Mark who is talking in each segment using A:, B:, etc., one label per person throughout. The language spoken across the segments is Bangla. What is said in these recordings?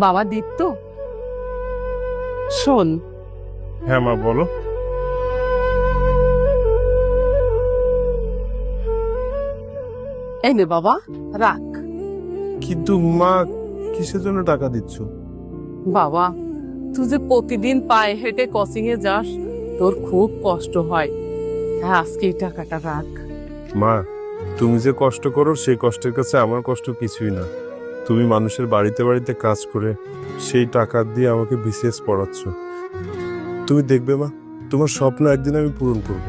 A: বাবা দীপ্ত, শোন।
B: হ্যাঁ মা, বলো।
A: এই নে বাবা, রাখ।
B: কিন্তু মা, কিসের জন্য টাকা দিচ্ছ?
A: বাবা, তুই যে প্রতিদিন পায়ে হেঁটে কোচিং এ যাস, তোর খুব কষ্ট হয়। হ্যাঁ, আজকে এই টাকাটা রাখ।
B: মা, তুমি যে কষ্ট করো সেই কষ্টের কাছে আমার কষ্ট কিছুই না। তুমি মানুষের বাড়িতে বাড়িতে কাজ করে সেই টাকা দিয়ে আমাকে বিসিএস পড়াচ্ছ। তুমি দেখবে মা, তোমার স্বপ্ন একদিন আমি পূরণ করব।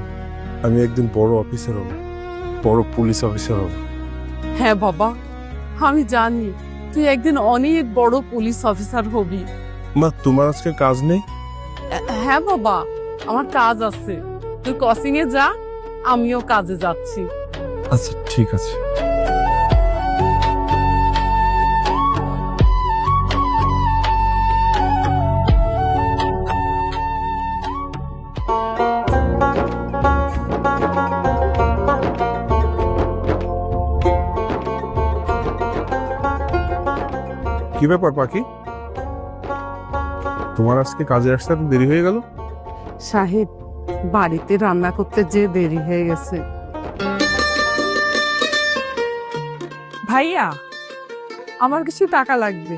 B: আমি একদিন বড় অফিসার হব, বড় পুলিশ অফিসার হব।
A: হ্যাঁ বাবা, আমি জানি তুই একদিন অনেক বড় পুলিশ অফিসার হবি।
B: মা, তোমার আজকে কাজ নেই?
A: হ্যাঁ বাবা, আমার কাজ আছে। তুই কোচিং এ যা, আমিও কাজে যাচ্ছি।
B: আচ্ছা, ঠিক আছে। কি ব্যাপার পাখি, তোমার আজকে কাজে আসতে এত দেরি হয়ে গেল?
A: সাহেব, বাড়িতে রান্না করতে যে দেরি হয়ে গেছে। ভাইয়া, আমার কিছু টাকা লাগবে,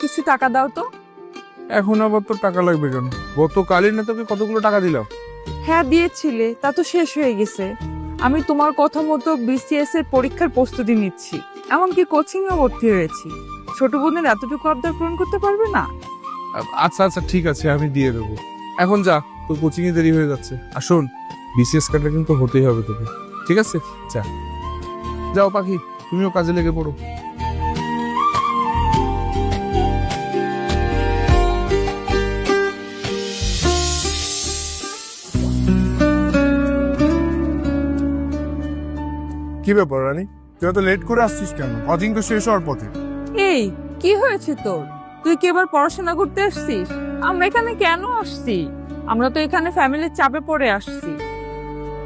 A: কিছু টাকা দাও তো।
B: এখন আবার তোর টাকা লাগবে কেন? গতকালই না তোকে কতগুলো টাকা দিলাম।
C: হ্যাঁ দিয়েছিলে, তা তো শেষ হয়ে গেছে। আমি তোমার কথা মতো বিসিএস এর পরীক্ষার প্রস্তুতি নিচ্ছি, এমনকি কোচিং এও ভর্তি হয়েছি। ছোট বোনের এতটুকু আবদার পূরণ করতে পারবে না?
B: আচ্ছা আচ্ছা, ঠিক আছে, আমি দিয়ে দেবো। এখন যা, তোর কোচিং এ দেরি হয়ে যাচ্ছে। আর শোন, বিসিএস কার্ডটা কিন্তু হতেই হবে তোকে, ঠিক আছে? যা, যাও পাখি, তুমিও কাজে লেগে পড়ো। কি ব্যাপার রানী, তুই এত লেট করে আসছিস কেন? কোচিং তো শেষ হওয়ার পথে।
C: এই কি হয়েছে তোর? তুই কি এবার পড়াশোনা করতে আসছিস? আমরা এখানে কেন আসছি? আমরা তো এখানে ফ্যামিলির চাপে পড়ে আসছি।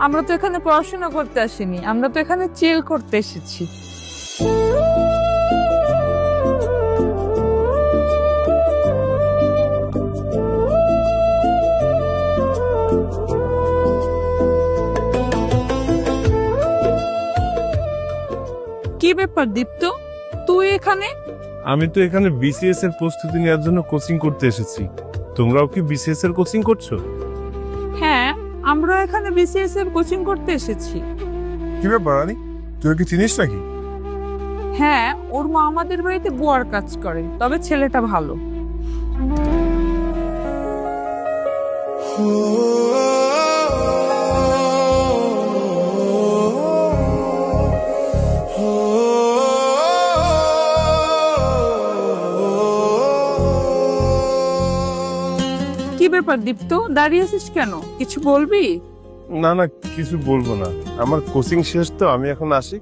C: আমরা তো এখানে পড়াশোনা করতে আসিনি, আমরা তো এখানে চিল করতে এসেছি। কি ব্যাপার দীপ্ত, তুই এখানে?
B: আমি তো এখানে বিসিএস এর প্রস্তুতি নেওয়ার জন্য কোচিং করতে এসেছি। তোমরাও কি বিসিএস এর কোচিং করছো?
C: হ্যাঁ, আমরা এখানে বিসিএস এর কোচিং করতে এসেছি।
B: কি ব্যাপার রানী, তুই কি চিনিস নাকি?
C: হ্যাঁ, ওর মা আমাদের বাড়িতে বুয়ার কাজ করে, তবে ছেলেটা ভালো। কি ব্যাপার দীপ্ত, দাঁড়িয়ে আছিস কেন? কিছু বলবি?
B: না না, কিছু বলবো না। আমার কোচিং শেষ তো, আমি এখন আসি।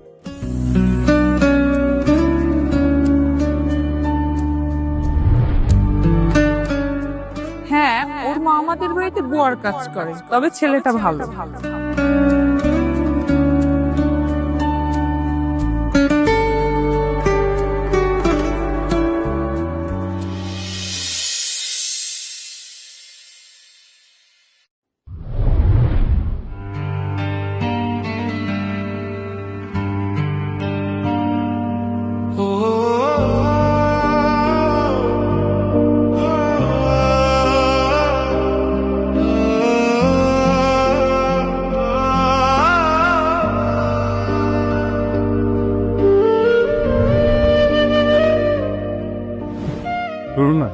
C: হ্যাঁ, ওর মা আমাদের বাড়িতে বুয়ার কাজ করে, তবে ছেলেটা ভালো।
B: না,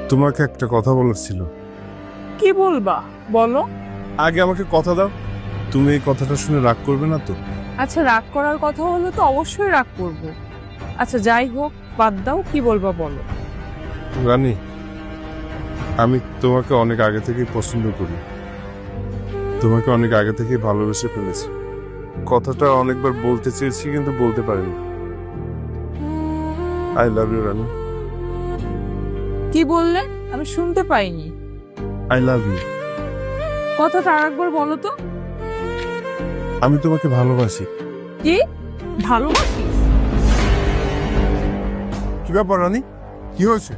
B: তোমাকে একটা কথা বলার ছিল।
C: কি বলবা বলো।
B: আগে আমাকে কথা দাও, তুমি এই কথাটা শুনে রাগ করবে না তো?
C: আচ্ছা, রাগ করার কথা হলো তো অবশ্যই রাগ করবো। আচ্ছা যাই হোক, বাদ দাও, কি বলবা বলো।
B: রানী, আমি তোমাকে অনেক আগে থেকেই পছন্দ করি, তোমাকে অনেক আগে থেকেই ভালোবেসে ফেলেছি। কথাটা অনেকবার বলতে চেয়েছি কিন্তু বলতে পারিনি। I love you Rani.
C: কি বললে? আমি শুনতে পাইনি।
B: I love you.
C: কথাটা আরেকবার বলো তো।
B: আমি তোমাকে ভালোবাসি।
C: কি ভালোবাসিস?
B: কি ব্যাপার রানী, কি হয়েছে?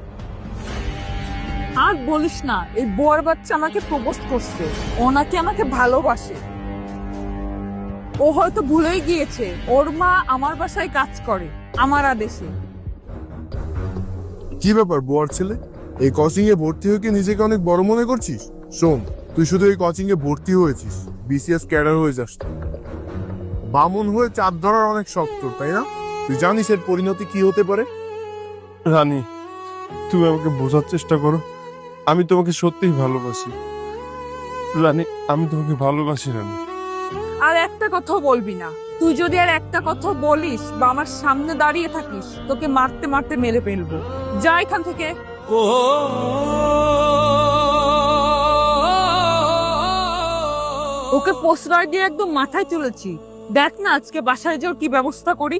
C: আর বলিস না, এই বর বাচ্চা আমাকে প্রপোজ করছে। ও নাকি আমাকে ভালোবাসে। ও হয়তো ভুলেই গিয়েছে ওর মা আমার বাসায় কাজ করে, আমার আদেশে।
B: কি ব্যাপার বুয়ার ছেলে, এই কোচিং এ ভর্তি হয়ে কি নিজেকে অনেক বড় মনে করছিস? শোন, তুই শুধু এই কোচিং এ ভর্তি হয়েছিস, বিসিএস ক্যাডার হয়ে যাস না। বামন হয়ে চাঁদ ধরার অনেক শক্ত, তাই না? তুই জানিস এর পরিণতি কি হতে পারে? রানী, তুমি আমাকে বোঝার চেষ্টা করো। আমি তোমাকে সত্যিই ভালোবাসি রানী, আমি তোমাকে ভালোবাসি রানী।
C: আর একটা কথাও বলবি না। তুই যদি আর একটা কথা বলিস বা আমার সামনে দাঁড়িয়ে থাকিস, তোকে মারতে মারতে মেরে ফেলবো। যা এখান থেকে। ওকে প্রশ্রয় দিয়ে একদম মাথায় তুলেছি। দেখ না আজকে বাসায় যাও কি ব্যবস্থা করি।